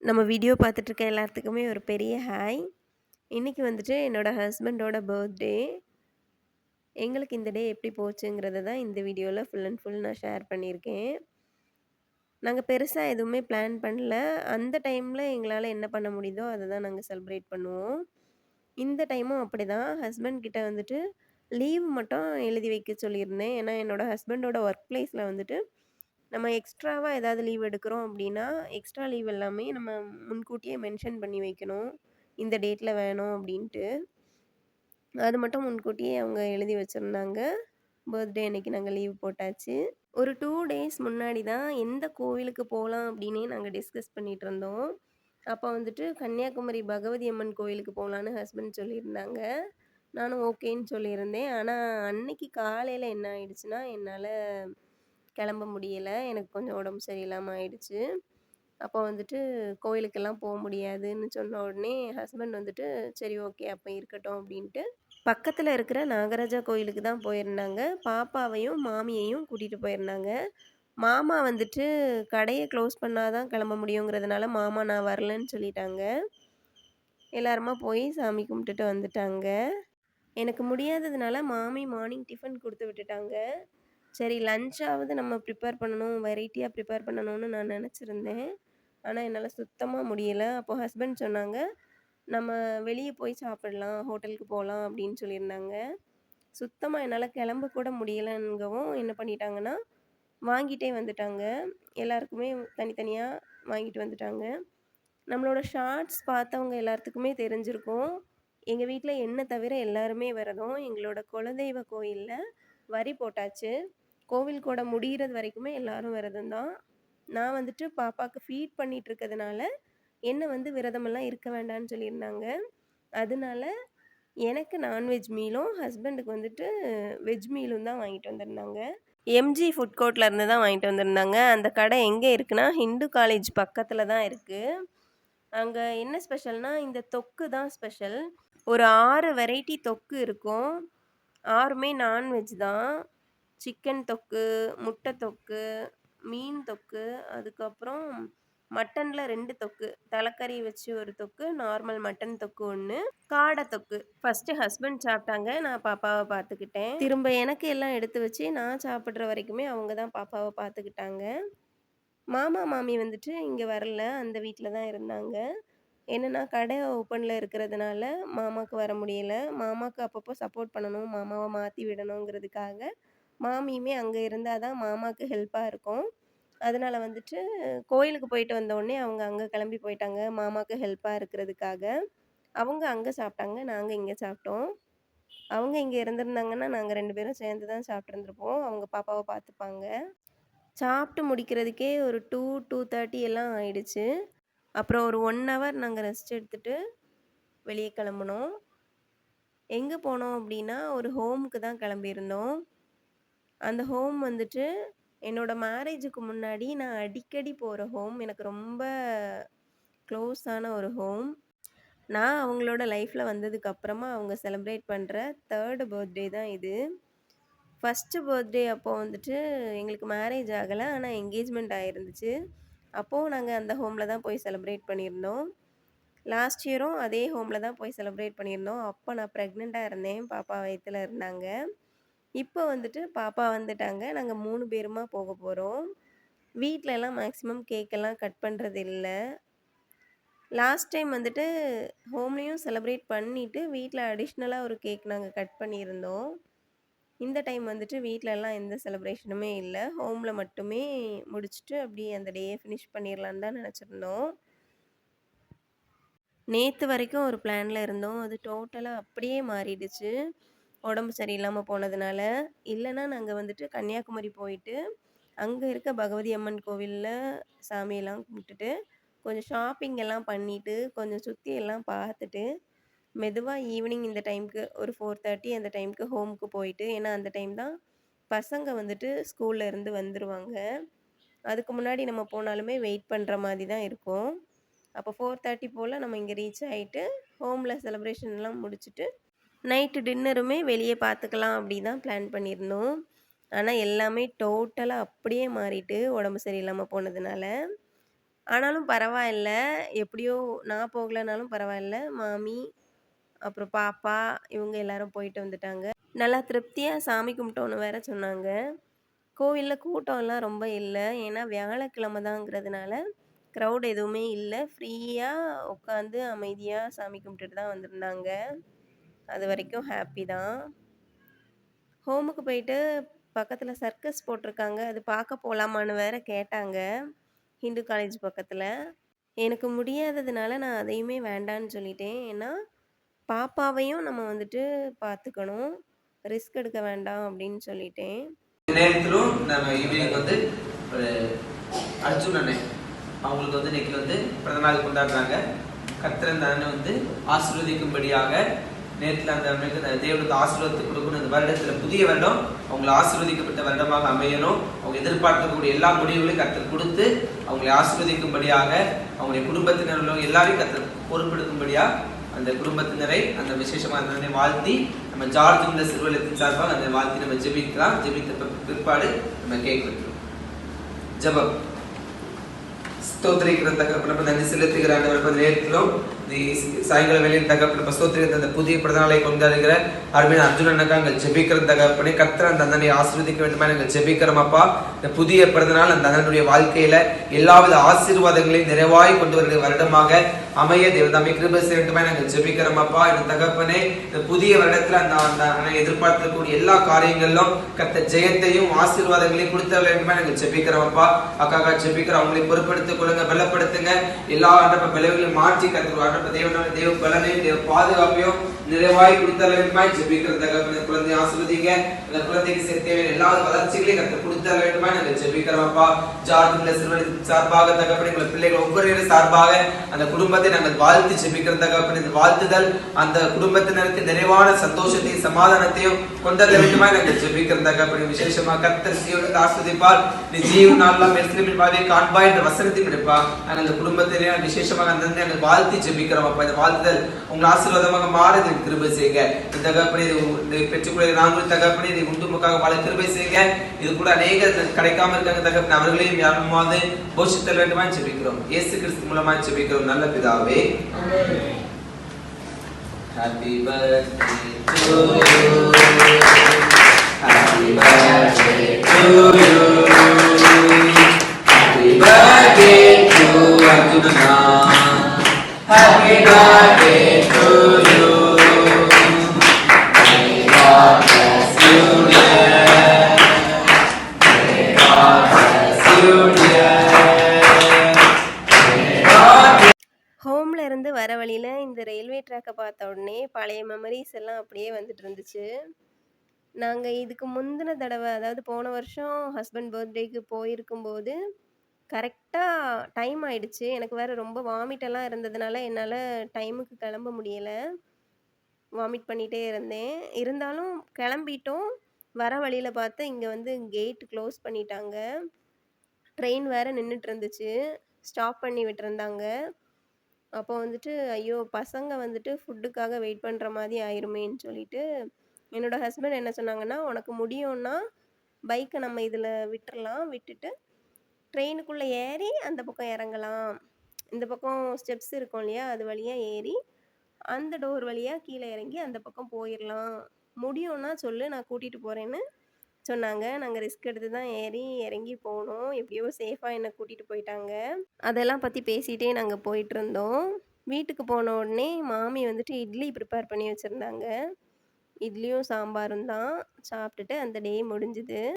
நம்ம வீடியோ பார்த்துட்ருக்க எல்லாத்துக்குமே ஒரு பெரிய ஹாய். இன்னைக்கு வந்துட்டு என்னோட ஹஸ்பண்டோட பர்த்டே. எங்களுக்கு இந்த டே எப்படி போச்சுங்கிறத தான் இந்த வீடியோல ஃபுல் அண்ட் ஃபுல் நான் ஷேர் பண்ணியிருக்கேன். நாங்க பெருசா எதுவுமே பிளான் பண்ணல. அந்த டைம்ல எங்களால என்ன பண்ண முடியுதோ அத தான் நாங்க செலிப்ரேட் பண்ணுவோம். இந்த டைமும் அப்படிதான். ஹஸ்பண்ட் கிட்ட வந்துட்டு லீவ் மட்டும் எழுதி வைக்க சொல்லியிருந்தேன். ஏன்னா என்னோட ஹஸ்பண்டோட ஒர்க் பிளேஸ்ல வந்துட்டு நம்ம எக்ஸ்ட்ராவா ஏதாவது லீவ் எடுக்கிறோம் அப்படின்னா, எக்ஸ்ட்ரா லீவ் எல்லாமே நம்ம முன்கூட்டியே மென்ஷன் பண்ணி வைக்கணும். இந்த டேட்ல வேணும் அப்படின்ட்டு. அது மட்டும் முன்கூட்டியே அவங்க எழுதி வச்சிருந்தாங்க. பர்த்டே அன்னைக்கு நாங்க லீவ் போட்டாச்சு. ஒரு 2 டேஸ் முன்னாடி தான் எந்த கோவிலுக்கு போலாம் அப்படின்னே நாங்க டிஸ்கஸ் பண்ணிட்டு இருந்தோம். அப்போ வந்துட்டு கன்னியாகுமரி பகவதி அம்மன் கோயிலுக்கு போலான்னு ஹஸ்பண்ட் சொல்லியிருந்தாங்க. நானும் ஓகேன்னு சொல்லியிருந்தேன். ஆனா அன்னைக்கு காலையில என்ன ஆயிடுச்சுன்னா, என்னால கிளம்ப முடியல. எனக்கு கொஞ்சம் உடம்பு சரியில்லாம ஆயிடுச்சு. அப்போ வந்துட்டு கோயிலுக்கெல்லாம் முடியாதுன்னு சொன்ன உடனே ஹஸ்பண்ட் வந்துட்டு, "சரி ஓகே அப்ப இருக்கட்டும்" அப்படின்ட்டு பக்கத்துல இருக்கிற நாகராஜா கோயிலுக்கு தான் போயிருந்தாங்க. பாப்பாவையும், மாமியையும் கூட்டிட்டு போயிருந்தாங்க. மாமா வந்துட்டு கடைய க்ளோஸ் பண்ணா தான் கிளம்ப முடியுங்கிறதுனால, மாமா நான் வரலன்னு சொல்லிட்டாங்க. எல்லாருமா போய் சாமி கும்பிட்டுட்டு வந்துட்டாங்க. எனக்கு முடியாததுனால மாமி மார்னிங் டிஃபன் குடுத்து விட்டுட்டாங்க. சரி லஞ்சாவது நம்ம ப்ரிப்பேர் பண்ணணும், வெரைட்டியா ப்ரிப்பேர் பண்ணணும்னு நான் நெனச்சிருந்தேன். ஆனா, என்னால சுத்தமா முடியல. அப்போ ஹஸ்பண்ட் சொன்னாங்க, "நம்ம வெளிய போய் சாப்பிடலாம், ஹோட்டலுக்கு போலாம்" அப்படின்னு சொல்லியிருந்தாங்க. சுத்தமா என்னால கிளம்ப கூட முடியலங்கவும் என்ன பண்ணிட்டாங்கன்னா, வாங்கிட்டே வந்துட்டாங்க. எல்லாருக்குமே தனித்தனியா வாங்கிட்டு வந்துட்டாங்க. நம்மளோட ஷார்ட்ஸ் பார்த்தவங்க எல்லாத்துக்குமே தெரிஞ்சிருக்கும். எங்க வீட்ல என்ன தவிர எல்லாருமே விரதம். எங்களோட குலதெய்வ கோயில்ல வரி போட்டாச்சு. கோவில் கொடை முடியிறது வரைக்குமே எல்லாரும் விரதம் தான். நான் வந்துட்டு பாப்பாக்கு ஃபீட் பண்ணிட்டு இருக்கிறதுனால, என்ன வந்து விரதமெல்லாம் இருக்க வேண்டான்னு சொல்லியிருந்தாங்க. அதனால எனக்கு நான்வெஜ் மீலும், ஹஸ்பண்டுக்கு வந்துட்டு வெஜ் மீலும் தான் வாங்கிட்டு வந்திருந்தாங்க. எம்ஜி ஃபுட் கோர்ட்ல இருந்து தான் வாங்கிட்டு வந்திருந்தாங்க. அந்த கடை எங்கே இருக்குன்னா, ஹிந்து காலேஜ் பக்கத்துல தான் இருக்கு. அங்க என்ன ஸ்பெஷல்னா, இந்த தொக்கு தான் ஸ்பெஷல். ஒரு 6 வெரைட்டி தொக்கு இருக்கும். 6மே நான்வெஜ் தான். சிக்கன் தொக்கு, முட்டை தொக்கு, மீன் தொக்கு, அதுக்கப்புறம் மட்டன்ல 2 தொக்கு. தலக்கறி வச்சு ஒரு தொக்கு, நார்மல் மட்டன் தொக்கு 1, காடை தொக்கு. ஃபர்ஸ்ட்டு ஹஸ்பண்ட் சாப்பிட்டாங்க. நான் பாப்பாவ பார்த்துக்கிட்டேன். திரும்ப எனக்கு எல்லாம் எடுத்து வச்சு, நான் சாப்பிடுற வரைக்குமே அவங்க தான் பாப்பாவ பார்த்துக்கிட்டாங்க. மாமா, மாமி வந்துட்டு இங்க வரல. அந்த வீட்ல தான் இருந்தாங்க. என்னன்னா, கடை ஓப்பன்ல இருக்கிறதுனால மாமாக்கு வர முடியல. மாமாக்கு அப்பப்போ சப்போர்ட் பண்ணணும், மாமாவ மாத்தி விடணுங்கிறதுக்காக, மாமியுமே அங்க இருந்தா தான் மாமாக்கு ஹெல்ப்பா இருக்கும். அதனால வந்துட்டு கோயிலுக்கு போயிட்டு வந்தோனே அவங்க அங்க கிளம்பி போயிட்டாங்க, மாமாக்கு ஹெல்ப்பா இருக்கிறதுக்காக. அவங்க அங்க சாப்பிட்டாங்க, நாங்க இங்க சாப்பிட்டோம். அவங்க இங்க இருந்திருந்தாங்கன்னா, நாங்க 2 பேரும் சேர்ந்து தான் சாப்பிட்டுருந்துருப்போம். அவங்க பாப்பாவ பார்த்துப்பாங்க. சாப்பிட்டு முடிக்கிறதுக்கே ஒரு 2, 2:30 எல்லாம் ஆயிடுச்சு. அப்புறம் ஒரு 1 ஹவர் நாங்க ரெஸ்ட் எடுத்துட்டு வெளிய கிளம்புனோம். எங்க போனோம் அப்டின்னா, ஒரு ஹோமுக்கு தான் கிளம்பியிருந்தோம். அந்த ஹோம் வந்துட்டு என்னோட மேரேஜுக்கு முன்னாடி நான் அடிக்கடி போற ஹோம். எனக்கு ரொம்ப க்ளோஸான ஒரு ஹோம். நான் அவங்களோட லைஃப்ல வந்ததுக்கு அப்புறமா அவங்க செலிப்ரேட் பண்ற 3rd பர்த்டே தான் இது. ஃபர்ஸ்ட்டு பர்த்டே அப்போ வந்துட்டு எங்களுக்கு மேரேஜ் ஆகல. ஆனா என்கேஜ்மெண்ட் ஆயிருந்துச்சு. அப்பவும் நாங்க அந்த ஹோம்ல தான் போய் செலிப்ரேட் பண்ணியிருந்தோம். லாஸ்ட் இயரும் அதே ஹோம்ல தான் போய் செலிப்ரேட் பண்ணியிருந்தோம். அப்ப நான் பிரெக்னன்ட்டா இருந்தேன். பாப்பா வயித்துல இருந்தாங்க. இப்போ வந்துட்டு பாப்பா வந்துட்டாங்க. நாங்க 3 பேருமா போறோம். வீட்லலாம் மேக்ஸிமம் கேக்கெல்லாம் கட் பண்றது இல்ல. லாஸ்ட் டைம் வந்துட்டு ஹோம்லயும் செலிப்ரேட் பண்ணிட்டு, வீட்ல அடிஷ்னலா ஒரு கேக் நாங்க கட் பண்ணியிருந்தோம். இந்த டைம் வந்துட்டு வீட்லலாம் எந்த செலிப்ரேஷனுமே இல்ல. ஹோம்ல மட்டுமே முடிச்சுட்டு அப்படியே அந்த டேய ஃபினிஷ் பண்ணிரலான்னு தான் நெனச்சிருந்தோம். நேத்து வரைக்கும் ஒரு பிளான்ல இருந்தோம். அது டோட்டலா அப்படியே மாறிடுச்சு. உடம்பு சரியில்லாம போனதுனால. இல்லன்னா நாங்க வந்துட்டு கன்னியாகுமரி போயிட்டு, அங்க இருக்க பகவதி அம்மன் கோவில்ல சாமியெல்லாம் கும்பிட்டுட்டு, கொஞ்சம் ஷாப்பிங் எல்லாம் பண்ணிட்டு, கொஞ்சம் சுத்தி எல்லாம் பார்த்துட்டு, மெதுவா ஈவினிங் இந்த டைம்க்கு ஒரு 4:30 அந்த டைம்க்கு ஹோமுக்கு போயிட்டு, ஏன்னா அந்த டைம் தான் பசங்க வந்துட்டு ஸ்கூல்ல இருந்து வந்துருவாங்க. அதுக்கு முன்னாடி நம்ம போனாலுமே வெயிட் பண்ற மாரி தான் இருக்கும். அப்போ 4:30 போல நம்ம இங்க ரீச் ஆயிட்டு, ஹோம்ல செலிப்ரேஷன்லாம் முடிச்சுட்டு, நைட்டு டின்னருமே வெளிய பார்த்துக்கலாம் அப்படி தான் பிளான் பண்ணியிருந்தோம். ஆனா எல்லாமே டோட்டலா அப்படியே மாறிட்டு, உடம்பு சரியில்லாம போனதுனால. ஆனாலும் பரவாயில்ல. எப்படியோ நான் போகலனாலும் பரவாயில்ல. மாமி, அப்புறம் பாப்பா இவங்க எல்லாரும் போயிட்டு வந்துட்டாங்க. நல்லா திருப்தியா சாமி கும்பிட்டோன்னு வேற சொன்னாங்க. கோவில்ல கூட்டம்லாம் ரொம்ப இல்ல. ஏன்னா வியாழக்கிழமை தாங்கிறதுனால க்ரௌட் எதுவுமே இல்ல. ஃப்ரீயா உட்காந்து அமைதியா சாமி கும்பிட்டுட்டு தான் வந்திருந்தாங்க. அதுவரைக்கும் ஹாப்பி தான். ஹோமுக்கு போயிட்டு பக்கத்துல சர்க்கஸ் போட்டிருக்காங்க. அது பார்க்க போலாமான்னு வேற கேட்டாங்க. ஹிந்து காலேஜ் பக்கத்துல. எனக்கு முடியாததுனால நான் அதையுமே வேண்டான்னு சொல்லிட்டேன். ஏன்னா, பாப்பாவையும் நம்ம வந்துட்டு பார்த்துக்கணும். ரிஸ்க் எடுக்க வேண்டாம் அப்படின்னு சொல்லிட்டேன். நேரத்திலும் நம்ம ஈவினிங் வந்து ஒரு அர்ஜுன் அண்ணன் அவங்களுக்கு வந்து இன்னைக்கு வந்து பிறந்தநாள் கொண்டாடுறாங்க. கர்த்தர் அந்த அண்ணன் வந்து ஆசீர்வதிக்கும்படியாக நேரத்தில் அந்த அண்ணனுக்கு தேவனுக்கு ஆசீர்வாதத்தை கொடுக்கணும். இந்த வருடத்தில் புதிய வருடம் அவங்களை ஆசீர்வதிக்கப்பட்ட வருடமாக அமையணும். அவங்க எதிர்பார்க்கக்கூடிய எல்லா முடிவுகளையும் கர்த்தர் கொடுத்து அவங்களை ஆசீர்வதிக்கும்படியாக அவங்களுடைய குடும்பத்தினர் எல்லாரையும் கர்த்தர் பொறுப்பெடுக்கும்படியா அந்த குடும்பத்தினரை அந்த விசேஷமான வாழ்த்தி நம்ம ஜார்ஜ் இந்த சிறுவலத்தின் சார்பாக அந்த வாழ்த்தி நம்ம ஜெபிக்கலாம். ஜெபித்த பிற்பாடு நம்ம கேக் வைக்கிறோம். ஜெபம். ஸ்தோத்திரிக்கிற தகப்பனப்ப நன்றி செலுத்துகிற ஆண்டவர் நேரத்திலும் சாயங்கால வேலையின் தகப்பன ஸ்தோத்திரிக்கிற அந்த புதிய பிறந்தநாளை கொண்டாடுகிற அருமையான அர்ஜுன் அண்ணக்கா அங்கே ஜெபிக்கிற தகப்பனை கர்த்தர் அந்த அண்ணனை ஆசீர்வதிக்க வேண்டுமா நாங்கள் ஜெபிக்கிறோம் அப்பா. இந்த புதிய பிறந்தநாள் அந்த அண்ணனுடைய வாழ்க்கையில எல்லாவித ஆசீர்வாதங்களையும் நிறைவாய் கொண்டு வருகிற வருடமாக அமைய தேவதாமே கிருபை செய்ய வேண்டுமா நாங்கள் ஜெபிக்கிறோம் அப்பா. இந்த தகப்பனே இந்த புதிய வருடத்துல அந்த அண்ணன் எதிர்பார்க்கக்கூடிய எல்லா காரியங்களிலும் கர்த்த ஜெயத்தையும் ஆசீர்வாதங்களையும் கொடுத்த வேண்டுமா நாங்கள் ஜெபிக்கிறோம் அப்பா. அக்காக்கா ஜெபிக்கிற அவங்களை பொறுப்படுத்திக் கொள்ளுங்க, பலப்படுத்துங்க. எல்லா ஆண்டப்ப விளைவுகளையும் மாற்றி கத்துருவாங்க. தேவ பலனையும் தேவ பாதுகாப்பையும் நிறைவாய் கொடுத்த வேண்டுமாய் ஜெபிக்கிற தகப்பனை குழந்தையை ஆசீர்வதிங்க. அந்த குழந்தைக்கு தேவையான எல்லா வளர்ச்சிகளையும் கத்த கொடுத்த வேண்டுமாய் நாங்கள் ஜெபிக்கிறோம் அப்பா. ஜார்ஜ் சிறுவனின் சார்பாக தகப்பனை உங்கள் பிள்ளைகள் ஒவ்வொருவரும் சார்பாக அந்த குடும்பத்தை நாங்கள் வாழ்த்து ஜெபிக்கிற தகப்பனை இந்த வாழ்த்துதல் அந்த குடும்பத்தினருக்கு நிறைவான சந்தோஷத்தையும் சமாதானத்தையும் கொண்டத வேண்டுமாய் நாங்கள் ஜெபிக்கிற தகப்பனை விசேஷமாக கர்த்தர் சீயோனை ஆசீர்வதிப்பார். நீ ஜீவன் நாளெல்லாம் எருசலேமின் பாதையை காண்பாய் என்ற வசனத்தை படிப்பா. நாங்கள் அந்த குடும்பத்திலே விசேஷமாக அந்த நாங்கள் வாழ்த்தி ஜெபிக்கிறோம் அப்பா. இந்த வாழ்த்துதல் உங்கள் ஆசீர்வாதமாக மாறுது கிருபை செய்யுங்க. இந்த தகப்பனை பெற்றுக்கொள்ள நாங்கள் தகப்பனை இதை குடும்பக்காக வாழ கிருபை செய்யுங்க. இது கூட அநேக கிடைக்காம இருக்காங்க தகப்பனை அவர்களையும் யாருமாவது போஷித்தல் வேண்டுமா ஜெபிக்கிறோம். இயேசு கிறிஸ்து மூலமா ஜெபிக்கிறோம் நல்ல பிதாவே. Happy birthday to you. Happy birthday to you. Happy birthday to Arjuna. Happy birthday to you. May God bless you, dear. May God bless you, dear. ஹோம்ல இருந்து வர வழியில இந்த ரயில்வே ட்ராக்கை பார்த்த உடனே பழைய மெமரிஸ் எல்லாம் அப்படியே வந்துட்டு இருந்துச்சு. நாங்கள் இதுக்கு முந்தின தடவை அதாவது போன வருஷம் ஹஸ்பண்ட் பர்த்டேக்கு போயிருக்கும்போது கரெக்டாக டைம் ஆயிடுச்சு. எனக்கு வேறு ரொம்ப வாமிட்டெல்லாம் இருந்ததுனால என்னால் டைமுக்கு கிளம்ப முடியலை. வாமிட் பண்ணிகிட்டே இருந்தேன். இருந்தாலும் கிளம்பிட்டோம். வர வழியில் பார்த்து இங்கே வந்து கேட் க்ளோஸ் பண்ணிட்டாங்க. ட்ரெயின் வேறு நின்றுட்டு இருந்துச்சு. ஸ்டாப் பண்ணி விட்டுருந்தாங்க. அப்போ வந்துட்டு ஐயோ பசங்க வந்துட்டு ஃபுட்டுக்காக வெயிட் பண்ணுற மாதிரி ஆயிருமேன்னு சொல்லிட்டு என்னோடய ஹஸ்பண்ட் என்ன சொன்னாங்கன்னா, உனக்கு முடியும்னா பைக்கை நம்ம இதில் விட்டுறலாம். விட்டுட்டு ட்ரெயினுக்குள்ளே ஏறி அந்த பக்கம் இறங்கலாம். இந்த பக்கம் ஸ்டெப்ஸ் இருக்கும் இல்லையா, அது வழியாக ஏறி அந்த டோர் வழியாக கீழே இறங்கி அந்த பக்கம் போயிடலாம். முடியும்னா சொல்லு, நான் கூட்டிகிட்டு போகிறேன்னு சொன்னாங்க. நாங்கள் ரிஸ்க் எடுத்து தான் ஏறி இறங்கி போனோம். எப்படியோ சேஃபாக என்னை கூட்டிகிட்டு போயிட்டாங்க. அதெல்லாம் பற்றி பேசிகிட்டே நாங்கள் போயிட்டுருந்தோம். வீட்டுக்கு போன உடனே மாமி வந்துட்டு இட்லி ப்ரிப்பேர் பண்ணி வச்சுருந்தாங்க. இட்லியும் சாம்பாரும் தான் சாப்பிட்டுட்டு அந்த டே முடிஞ்சுது.